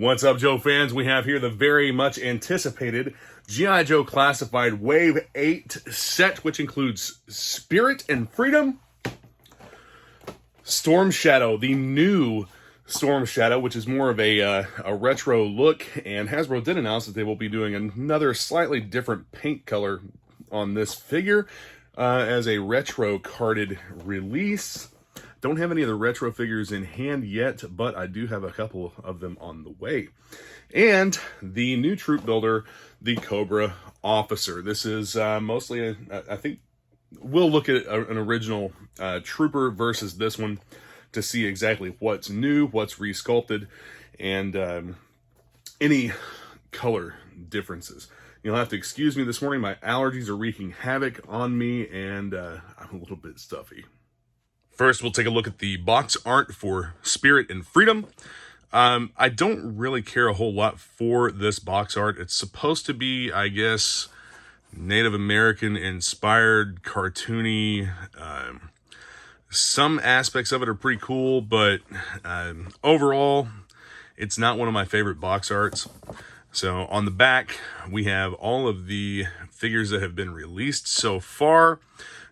What's up, Joe fans? We have here the very much anticipated G.I. Joe Classified Wave 8 set, which includes Spirit and Freedom, Storm Shadow, the new Storm Shadow, which is more of a retro look, and Hasbro did announce that they will be doing another slightly different paint color on this figure as a retro carded release. Don't have any of the retro figures in hand yet, but I do have a couple of them on the way. And the new troop builder, the Cobra Officer. This is mostly, I think, we'll look at an original trooper versus this one to see exactly what's new, what's resculpted, and any color differences. You'll have to excuse me this morning. My allergies are wreaking havoc on me, and I'm a little bit stuffy. First, we'll take a look at the box art for Spirit and Freedom. I don't really care a whole lot for this box art. It's supposed to be, I guess, Native American inspired, cartoony. Some aspects of it are pretty cool, but overall, it's not one of my favorite box arts. So on the back, we have all of the figures that have been released so far.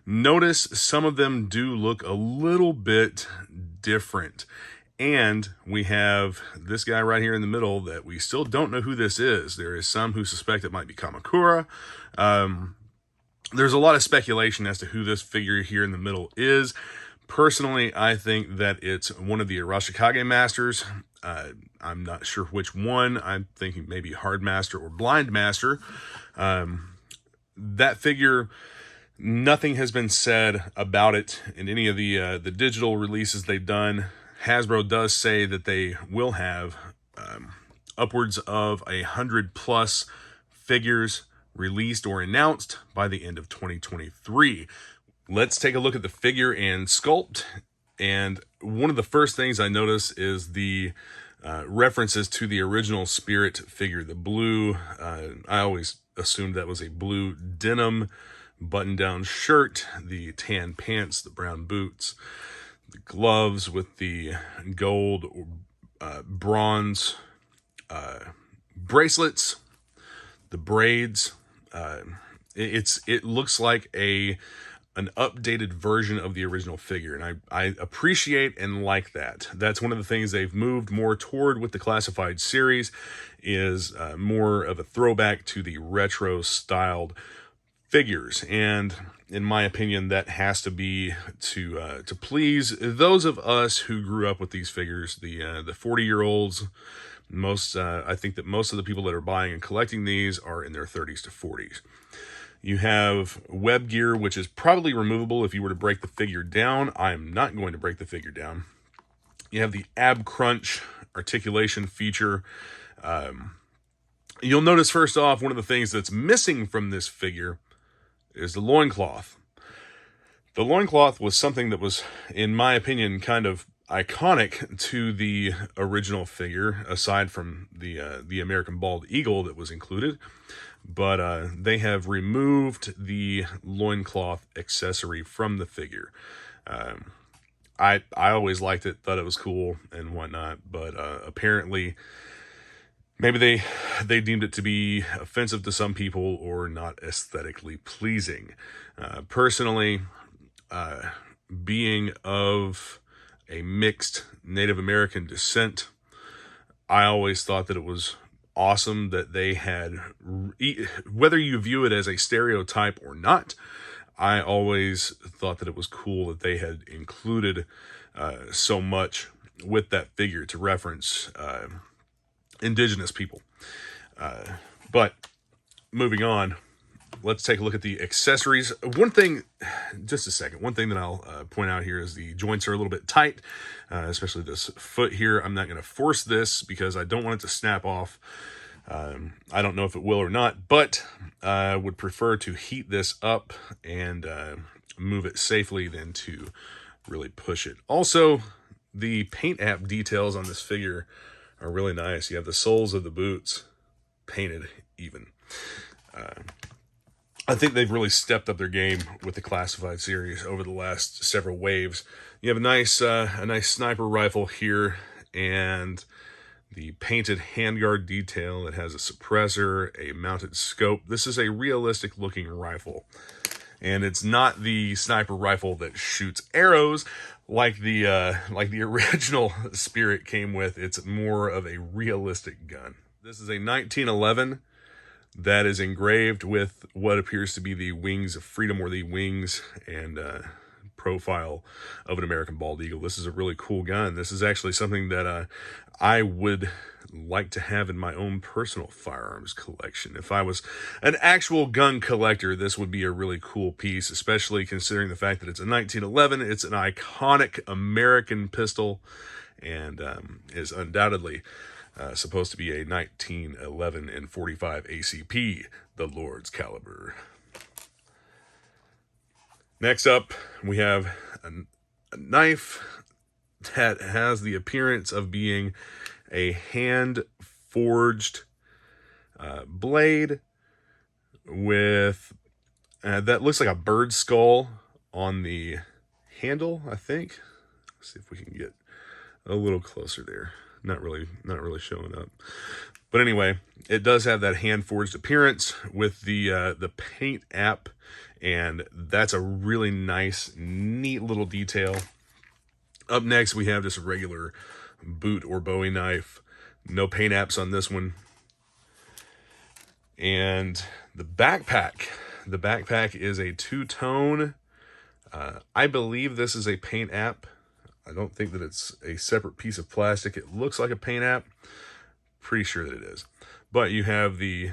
Notice some of them do look a little bit different. And we have this guy right here in the middle that we still don't know who this is. There is some who suspect it might be Kamakura. There's a lot of speculation as to who this figure here in the middle is. Personally, I think that it's one of the Arashikage Masters. I'm not sure which one. I'm thinking maybe Hard Master or Blind Master. That figure, nothing has been said about it in any of the digital releases they've done. Hasbro does say that they will have upwards of 100+ figures released or announced by the end of 2023. Let's take a look at the figure and sculpt. And one of the first things I notice is the references to the original Spirit figure. The blue, I always assumed that was a blue denim button-down shirt, the tan pants, the brown boots, the gloves with the gold bronze bracelets, the braids. It looks like an updated version of the original figure, and I appreciate and like that. That's one of the things they've moved more toward with the Classified series, is more of a throwback to the retro styled figures. And in my opinion, that has to be to please those of us who grew up with these figures, the 40-year-olds. I think that most of the people that are buying and collecting these are in their 30s to 40s. You have web gear, which is probably removable if you were to break the figure down. I'm not going to break the figure down. You have the ab crunch articulation feature. You'll notice first off, one of the things that's missing from this figure is the loincloth. The loincloth was something that was, in my opinion, kind of iconic to the original figure, aside from the American Bald Eagle that was included. But they have removed the loincloth accessory from the figure. I always liked it, thought it was cool and whatnot, but apparently maybe they deemed it to be offensive to some people or not aesthetically pleasing. Personally, being of a mixed Native American descent, I always thought that it was awesome that they had, whether you view it as a stereotype or not, I always thought that it was cool that they had included so much with that figure to reference indigenous people. But moving on, let's take a look at the accessories. One thing that I'll point out here is the joints are a little bit tight, especially this foot here. I'm not going to force this because I don't want it to snap off. I don't know if it will or not, but I would prefer to heat this up and move it safely than to really push it. Also, the paint app details on this figure are really nice. You have the soles of the boots painted even. I think they've really stepped up their game with the Classified series over the last several waves. You have a nice sniper rifle here, and the painted handguard detail. It has a suppressor, a mounted scope. This is a realistic looking rifle. And it's not the sniper rifle that shoots arrows like the original Spirit came with. It's more of a realistic gun. This is a 1911 that is engraved with what appears to be the wings of freedom, or the wings and profile of an American bald eagle. This is a really cool gun. This is actually something that I would like to have in my own personal firearms collection. If I was an actual gun collector, this would be a really cool piece, especially considering the fact that it's a 1911. It's an iconic American pistol, and is undoubtedly supposed to be a 1911 and 45 ACP, the Lord's caliber. Next up, we have a knife that has the appearance of being a hand-forged blade with that looks like a bird skull on the handle, I think. Let's see if we can get a little closer there. Not really showing up. But anyway, it does have that hand-forged appearance with the paint app, and that's a really nice, neat little detail. Up next, we have just a regular boot or Bowie knife. No paint apps on this one. And the backpack. The backpack is a two-tone. I believe this is a paint app. I don't think that it's a separate piece of plastic. It looks like a paint app. Pretty sure that it is. But you have the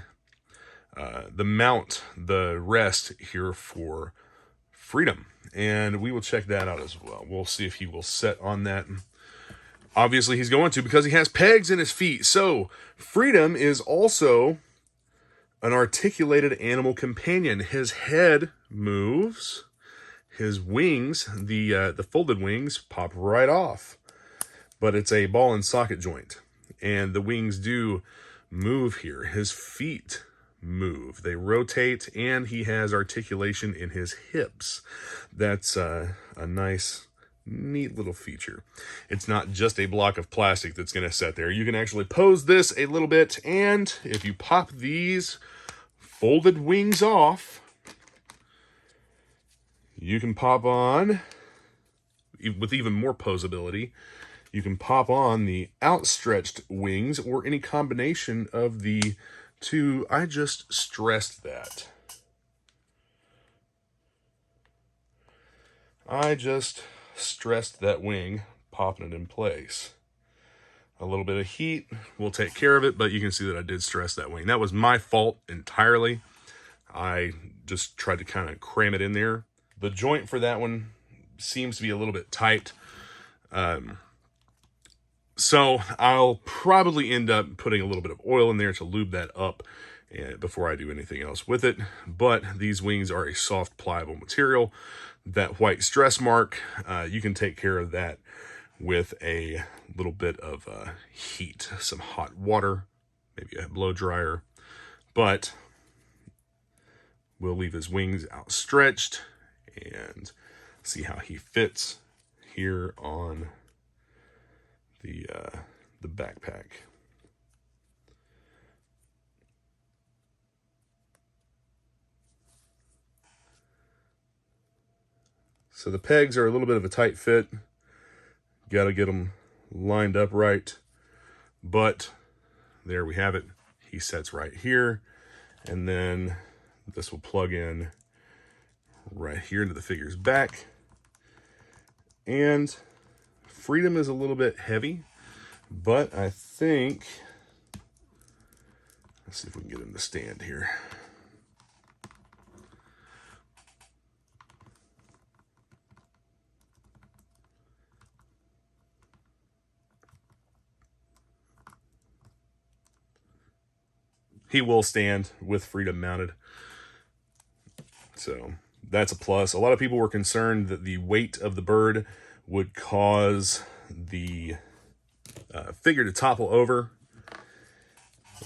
mount, the rest here for freedom. And we will check that out as well. We'll see if he will set on that. Obviously, he's going to, because he has pegs in his feet. So, freedom is also an articulated animal companion. His head moves. His wings, the folded wings, pop right off. But it's a ball and socket joint. And the wings do move here. His feet move. They rotate, and he has articulation in his hips. That's a nice, neat little feature. It's not just a block of plastic that's going to sit there. You can actually pose this a little bit, and if you pop these folded wings off, you can pop on, with even more posability, you can pop on the outstretched wings or any combination of the two. I just stressed that. I just stressed that wing, popping it in place. A little bit of heat will take care of it, but you can see that I did stress that wing. That was my fault entirely. I just tried to kind of cram it in there. The joint for that one seems to be a little bit tight. So I'll probably end up putting a little bit of oil in there to lube that up before I do anything else with it. But these wings are a soft, pliable material. That white stress mark, you can take care of that with a little bit of heat, some hot water, maybe a blow dryer. But we'll leave his wings outstretched and see how he fits here on the backpack. So the pegs are a little bit of a tight fit. Got to get them lined up right. But there we have it. He sets right here. And then this will plug in right here into the figure's back. And freedom is a little bit heavy, but I think, let's see if we can get him to stand here. He will stand with freedom mounted. So that's a plus. A lot of people were concerned that the weight of the bird would cause the figure to topple over.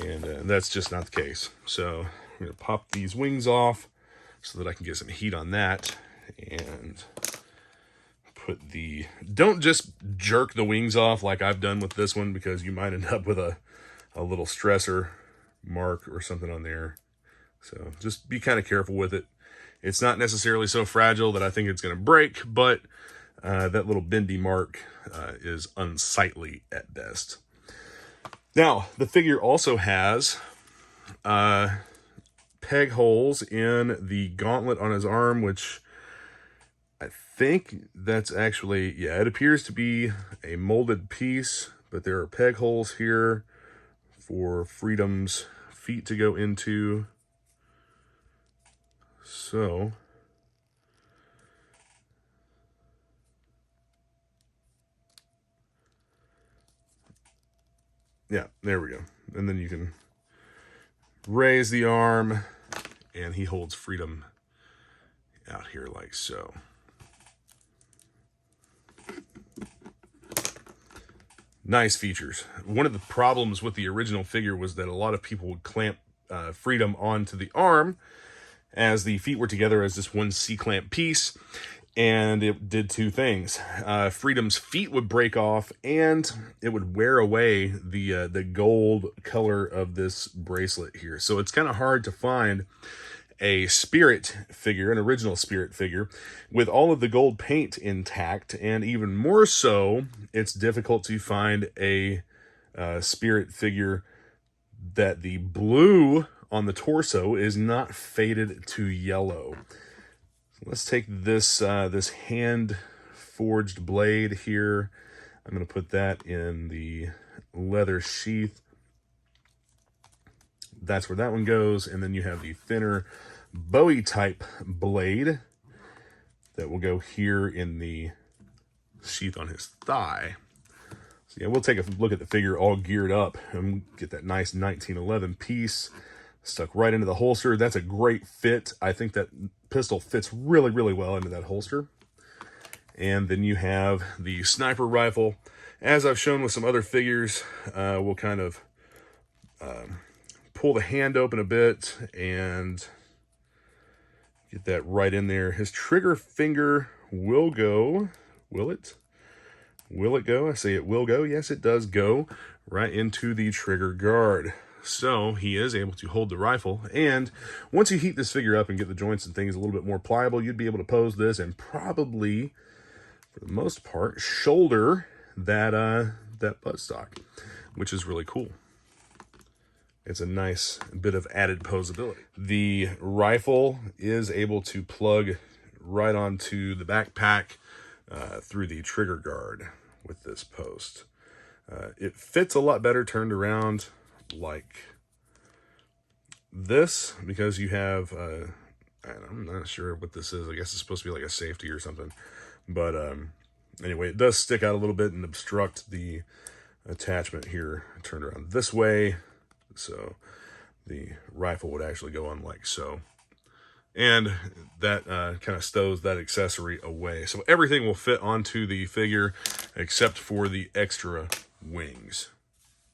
And that's just not the case. So I'm going to pop these wings off so that I can get some heat on that. And don't just jerk the wings off like I've done with this one, because you might end up with a little stressor mark or something on there. So just be kind of careful with it. It's not necessarily so fragile that I think it's going to break, but that little bendy mark is unsightly at best. Now, the figure also has peg holes in the gauntlet on his arm, which I think that's actually, yeah, it appears to be a molded piece, but there are peg holes here for Freedom's feet to go into. So, yeah, there we go. And then you can raise the arm, and he holds Freedom out here like so. Nice features. One of the problems with the original figure was that a lot of people would clamp Freedom onto the arm as the feet were together as this one C-clamp piece, and it did two things. Freedom's feet would break off, and it would wear away the gold color of this bracelet here. So it's kind of hard to find a Spirit figure, an original Spirit figure, with all of the gold paint intact, and even more so, it's difficult to find a Spirit figure that the blue on the torso is not faded to yellow. Let's take this this hand forged blade here. I'm going to put that in the leather sheath. That's where that one goes. And then you have the thinner Bowie type blade that will go here in the sheath on his thigh. So yeah, we'll take a look at the figure all geared up and get that nice 1911 piece stuck right into the holster. That's a great fit. I think that pistol fits really, really well into that holster. And then you have the sniper rifle. As I've shown with some other figures, we'll kind of pull the hand open a bit and get that right in there. His trigger finger will go. Will it? Will it go? I say it will go. Yes, it does go right into the trigger guard. So he is able to hold the rifle, and once you heat this figure up and get the joints and things a little bit more pliable, you'd be able to pose this and probably, for the most part, shoulder that that buttstock, which is really cool. It's a nice bit of added posability. The rifle is able to plug right onto the backpack through the trigger guard with this post. It fits a lot better turned around like this, because you have I'm not sure what this is. I guess it's supposed to be like a safety or something, but anyway, it does stick out a little bit and obstruct the attachment here turned around this way, so the rifle would actually go on like so, and that kind of stows that accessory away, so everything will fit onto the figure except for the extra wings.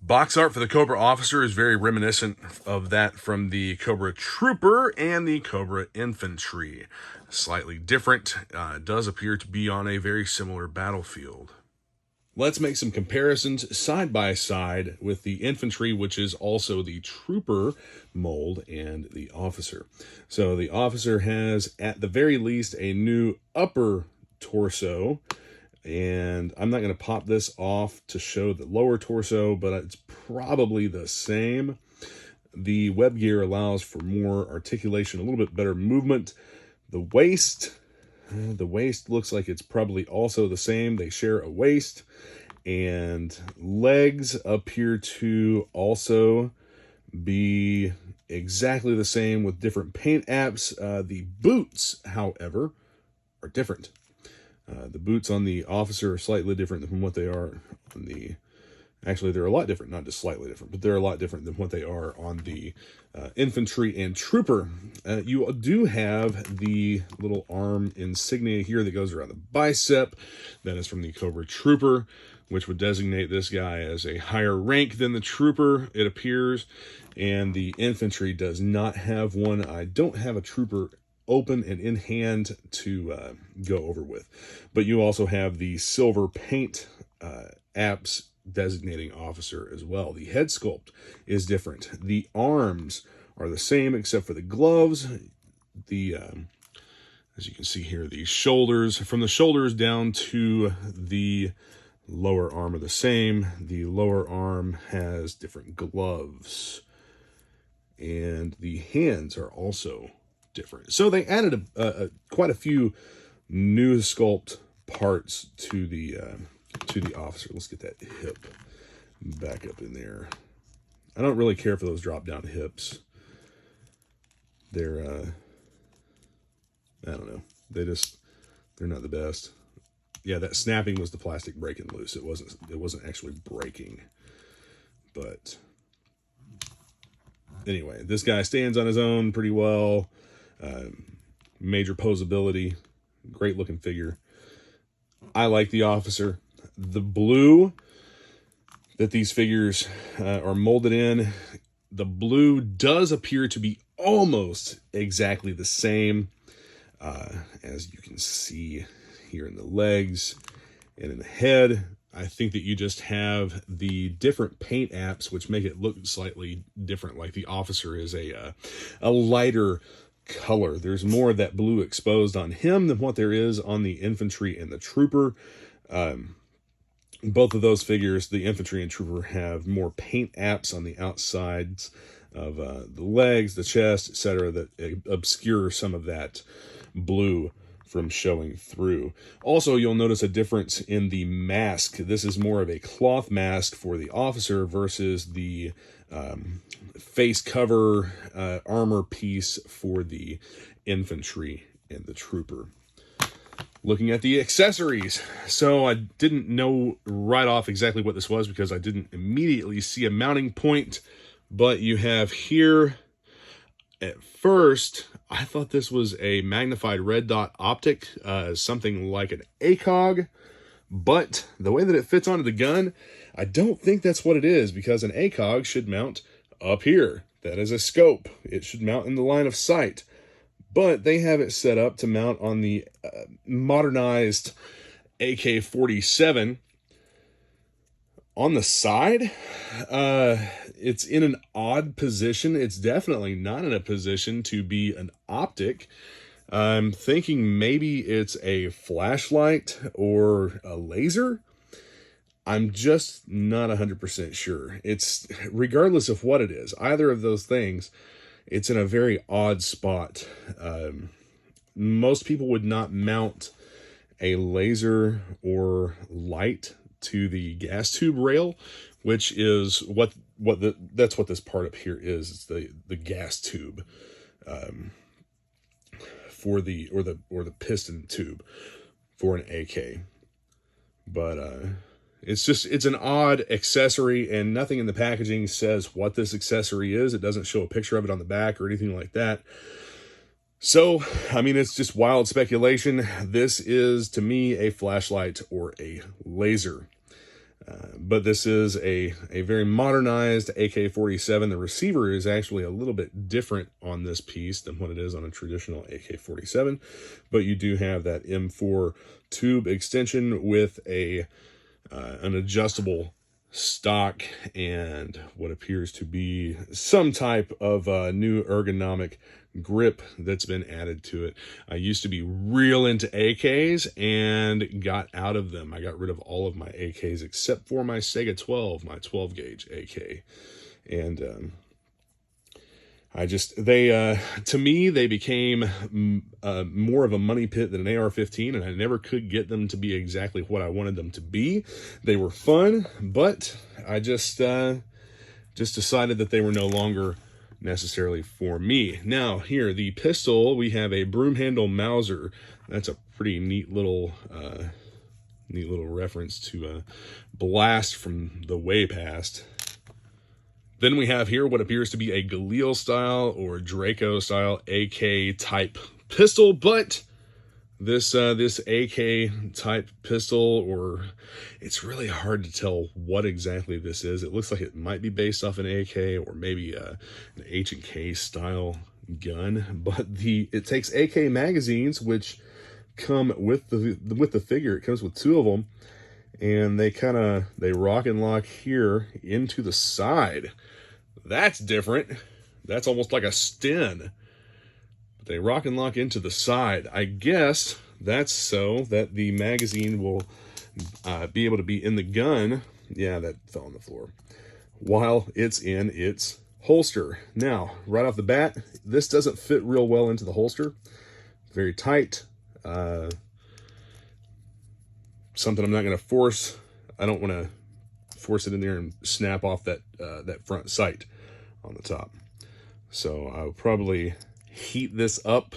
Box art for the Cobra Officer is very reminiscent of that from the Cobra Trooper and the Cobra Infantry. Slightly different, does appear to be on a very similar battlefield. Let's make some comparisons side by side with the Infantry, which is also the Trooper mold, and the Officer. So the Officer has, at the very least, a new upper torso. And I'm not going to pop this off to show the lower torso, but it's probably the same. The web gear allows for more articulation, a little bit better movement. The waist looks like it's probably also the same. They share a waist. And legs appear to also be exactly the same with different paint apps. The boots, however, are different. The boots on the Officer are slightly different than what they are on the... Actually, they're a lot different, not just slightly different, but they're a lot different than what they are on the Infantry and Trooper. You do have the little arm insignia here that goes around the bicep. That is from the Cobra Trooper, which would designate this guy as a higher rank than the Trooper, it appears. And the Infantry does not have one. I don't have a Trooper open and in hand to go over with. But you also have the silver paint apps designating officer as well. The head sculpt is different. The arms are the same except for the gloves. The as you can see here, the shoulders, from the shoulders down to the lower arm are the same. The lower arm has different gloves, and the hands are also different. So they added quite a few new sculpt parts to the officer. Let's get that hip back up in there. I don't really care for those drop down hips. They're I don't know. They're not the best. Yeah, that snapping was the plastic breaking loose. It wasn't actually breaking. But anyway, this guy stands on his own pretty well. Major posability, great looking figure. I like the officer. The blue that these figures are molded in, the blue does appear to be almost exactly the same. As you can see here in the legs and in the head. I think that you just have the different paint apps which make it look slightly different. Like the officer is a lighter color. There's more of that blue exposed on him than what there is on the infantry and the trooper. Both of those figures, the infantry and trooper, have more paint apps on the outsides of the legs, the chest, etc., that obscure some of that blue from showing through. Also, you'll notice a difference in the mask. This is more of a cloth mask for the officer versus the face cover armor piece for the infantry and the trooper. Looking at the accessories. So I didn't know right off exactly what this was because I didn't immediately see a mounting point, but you have here, at first, I thought this was a magnified red dot optic, something like an ACOG, but the way that it fits onto the gun, I don't think that's what it is, because an ACOG should mount up here. That is a scope. It should mount in the line of sight, but they have it set up to mount on the modernized AK-47 on the side. It's in an odd position. It's definitely not in a position to be an optic. I'm thinking maybe it's a flashlight or a laser. I'm just not 100% sure. It's, regardless of what it is, either of those things, it's in a very odd spot. Most people would not mount a laser or light to the gas tube rail, which is that's what this part up here is. It's the gas tube for the or the piston tube for an AK. But it's an odd accessory, and nothing in the packaging says what this accessory is. It doesn't show a picture of it on the back or anything like that. So, I mean, it's just wild speculation. This is, to me, a flashlight or a laser. But this is a very modernized AK-47. The receiver is actually a little bit different on this piece than what it is on a traditional AK-47. But you do have that M4 tube extension with an adjustable stock and what appears to be some type of new ergonomic grip that's been added to it. I used to be real into AKs and got out of them. I got rid of all of my AKs except for my Sega 12, my 12 gauge AK. And to me, they became more of a money pit than an AR-15, and I never could get them to be exactly what I wanted them to be. They were fun, but I just decided that they were no longer necessarily for me. Now, here, the pistol, we have a broom handle Mauser. That's a pretty neat little reference to a blast from the way past. Then we have here what appears to be a Galil style or Draco style AK type pistol, but this AK type pistol, or it's really hard to tell what exactly this is. It looks like it might be based off an AK or maybe an H&K style gun, but it takes AK magazines, which come with the figure. It comes with 2 of them, and they rock and lock here into the side. That's different. That's almost like a Sten. But they rock and lock into the side. I guess that's so that the magazine will be able to be in the gun. Yeah, that fell on the floor. While it's in its holster. Now, right off the bat, this doesn't fit real well into the holster. Very tight. Something I'm not going to force. I don't want to force it in there and snap off that front sight on the top. So I'll probably heat this up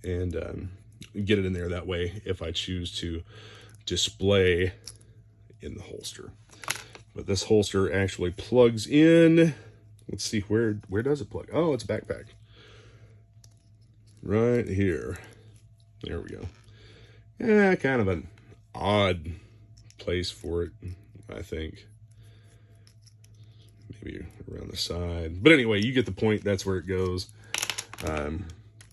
and get it in there that way if I choose to display in the holster. But this holster actually plugs in. Let's see, where does it plug? Oh, it's a backpack. Right here. There we go. Yeah, kind of an odd place for it, I think. Maybe around the side. But anyway, you get the point. That's where it goes.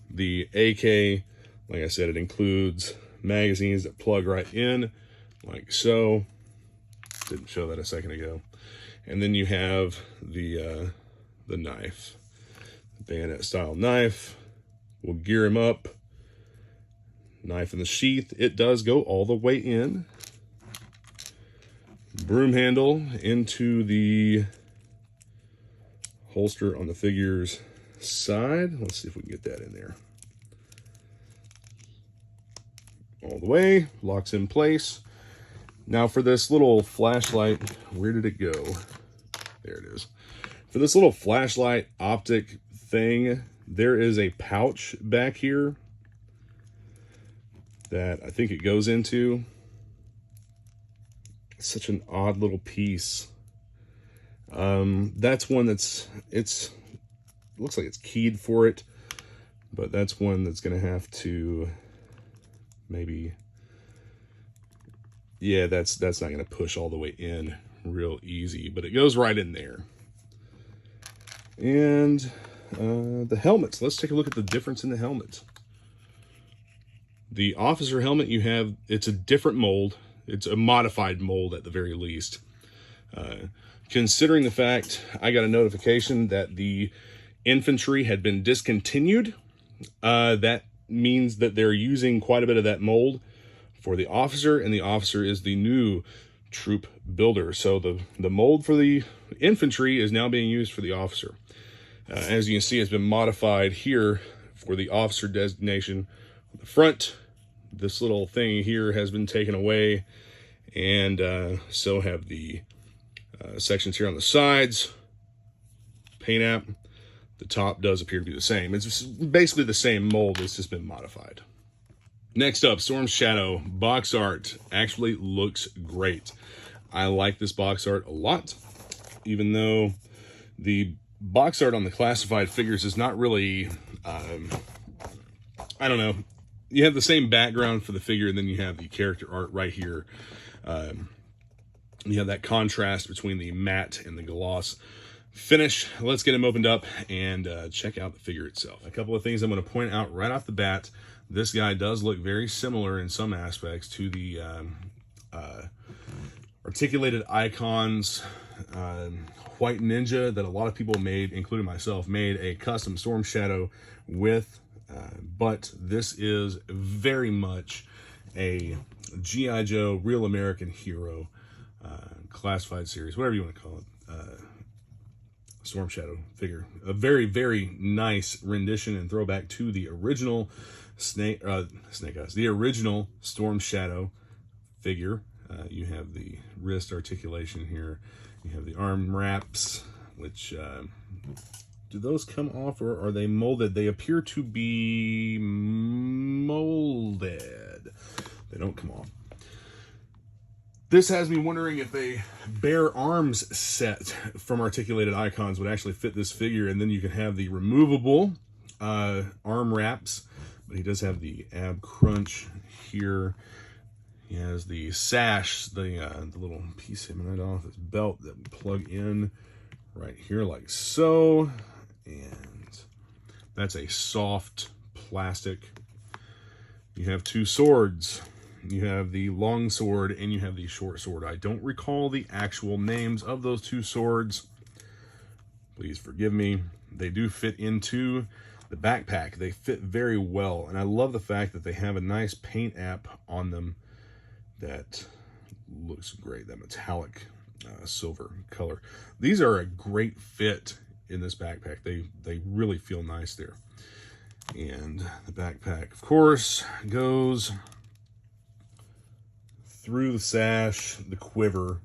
The AK, like I said, it includes magazines that plug right in, like so. Didn't show that a second ago. And then you have the knife, bayonet style knife. We'll gear him up. Knife in the sheath. It does go all the way in. Broom handle into the holster on the figure's side. Let's see if we can get that in there. All the way. Locks in place. Now for this little flashlight, where did it go? There it is. For this little flashlight optic thing, there is a pouch back here that I think it goes into. It's such an odd little piece. That's one looks like it's keyed for it, but that's one that's gonna have to maybe, yeah, that's not gonna push all the way in real easy, but it goes right in there. And the helmets, let's take a look at the difference in the helmets. The officer helmet you have, it's a different mold. It's a modified mold at the very least. Considering the fact I got a notification that the infantry had been discontinued, that means that they're using quite a bit of that mold for the officer, and the officer is the new troop builder. So the mold for the infantry is now being used for the officer. As you can see, it's been modified here for the officer designation on the front. This little thing here has been taken away, and so have the sections here on the sides. Paint app. The top does appear to be the same. It's basically the same mold, it's just been modified. Next up, Storm Shadow box art. Actually looks great. I like this box art a lot, even though the box art on the classified figures is not really, I don't know. You have the same background for the figure, and then you have the character art right here. You have that contrast between the matte and the gloss finish. Let's get him opened up and check out the figure itself. A couple of things I'm going to point out right off the bat. This guy does look very similar in some aspects to the articulated icons White Ninja that a lot of people made, including myself, made a custom Storm Shadow with. But this is very much a G.I. Joe Real American Hero classified series, whatever you want to call it. Storm Shadow figure. A very, very nice rendition and throwback to the original the original Storm Shadow figure. You have the wrist articulation here. You have the arm wraps, which do those come off or are they molded? They appear to be molded. They don't come off. This has me wondering if a bare arms set from articulated icons would actually fit this figure, and then you can have the removable arm wraps. But he does have the ab crunch here. He has the sash, the little piece him right off his belt that would plug in right here like so. And That's a soft plastic. You have two swords. You have the long sword and you have the short sword. I don't recall the actual names of those two swords. Please forgive me. They do fit into the backpack. They fit very well. And I love the fact that they have a nice paint app on them that looks great. That metallic silver color. These are a great fit in this backpack. They really feel nice there. And the backpack, of course, goes through the sash, the quiver,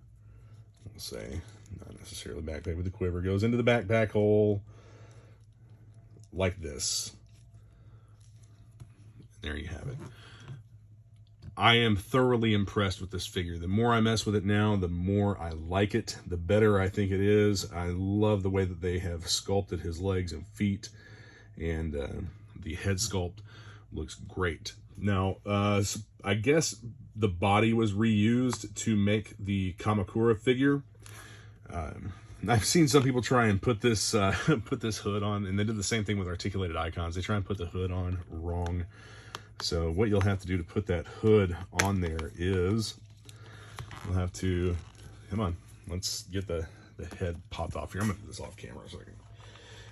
I'll say, not necessarily backpack, but the quiver goes into the backpack hole like this. There you have it. I am thoroughly impressed with this figure. The more I mess with it now, the more I like it, the better I think it is. I love the way that they have sculpted his legs and feet, and the head sculpt looks great. Now, I guess the body was reused to make the Kamakura figure. I've seen some people try and put this hood on, and they did the same thing with articulated icons. They try and put the hood on wrong. So what you'll have to do to put that hood on there is you'll have to, come on, let's get the head popped off here. I'm gonna put this off camera so I can.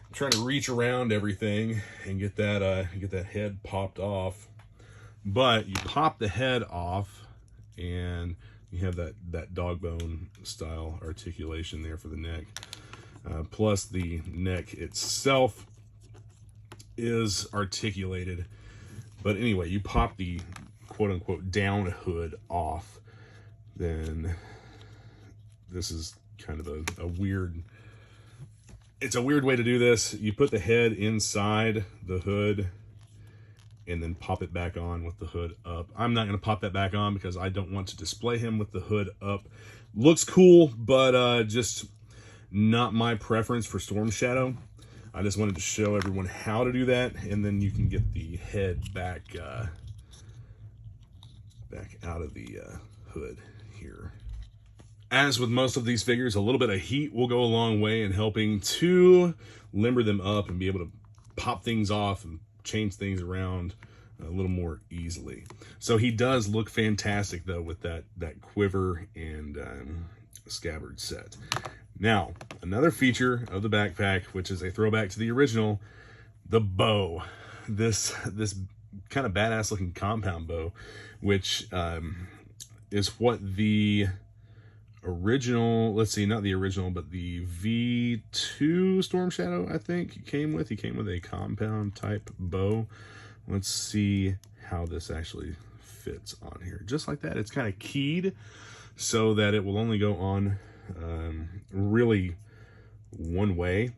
I'm trying to reach around everything and get that head popped off. But you pop the head off and you have that dog bone style articulation there for the neck. Plus the neck itself is articulated. But anyway, you pop the quote-unquote down hood off, then this is kind of a weird, it's a weird way to do this. You put the head inside the hood and then pop it back on with the hood up. I'm not going to pop that back on because I don't want to display him with the hood up. Looks cool, but just not my preference for Storm Shadow. I just wanted to show everyone how to do that, and then you can get the head back out of the hood here. As with most of these figures, a little bit of heat will go a long way in helping to limber them up and be able to pop things off and change things around a little more easily. So he does look fantastic though with that quiver and scabbard set. Now, another feature of the backpack, which is a throwback to the original, the bow. This kind of badass looking compound bow, which is what the original, let's see, not the original, but the V2 Storm Shadow, I think, came with. He came with a compound type bow. Let's see how this actually fits on here. Just like that. It's kind of keyed so that it will only go on really one way,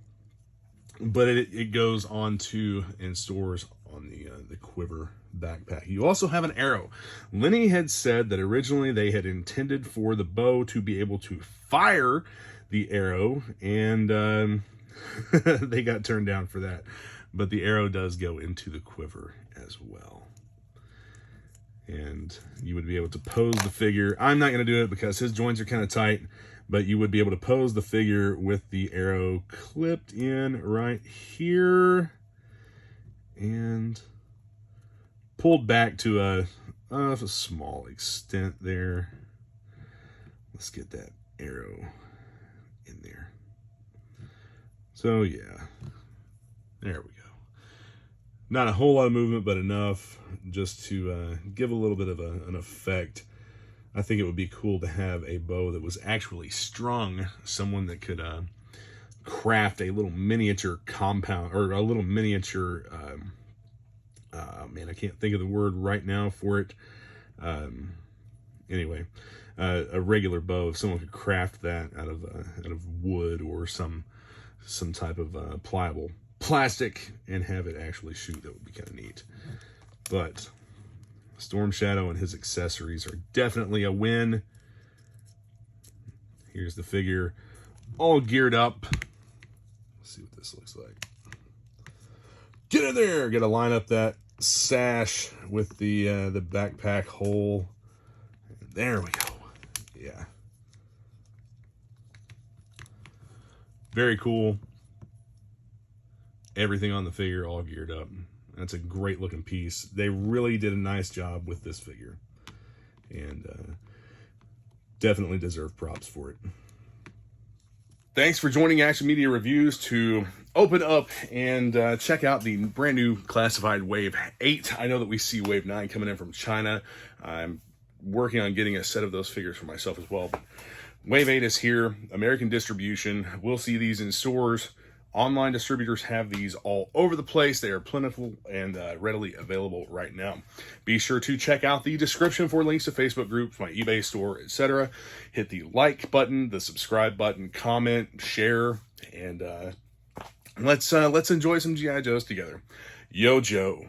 but it goes on to and stores on the quiver backpack. You also have an arrow. Lenny had said that originally they had intended for the bow to be able to fire the arrow, and they got turned down for that, but the arrow does go into the quiver as well. And you would be able to pose the figure. I'm not going to do it because his joints are kind of tight, but you would be able to pose the figure with the arrow clipped in right here and pulled back to a small extent there. Let's get that arrow in there. So yeah, there we go. Not a whole lot of movement, but enough just to give a little bit of an effect. I think it would be cool to have a bow that was actually strung. Someone that could craft a little miniature compound, or a little miniature, man, I can't think of the word right now for it. Anyway, a regular bow, if someone could craft that out of wood or some type of pliable plastic and have it actually shoot, that would be kind of neat. But Storm Shadow and his accessories are definitely a win. Here's the figure all geared up. Let's see what this looks like. Get in there! Gotta line up that sash with the backpack hole. There we go. Yeah. Very cool. everything on the figure all geared up. That's a great looking piece. They really did a nice job with this figure, and definitely deserve props for it. Thanks for joining Action Media Reviews to open up and check out the brand new classified Wave 8. I know that we see Wave 9 coming in from China. I'm working on getting a set of those figures for myself as well. But Wave 8 is here, American distribution. We'll see these in stores. Online distributors have these all over the place. They are plentiful and readily available right now. Be sure to check out the description for links to Facebook groups, my eBay store, etc. Hit the like button, the subscribe button, comment, share, and let's enjoy some G.I. Joes together. Yo, Joe.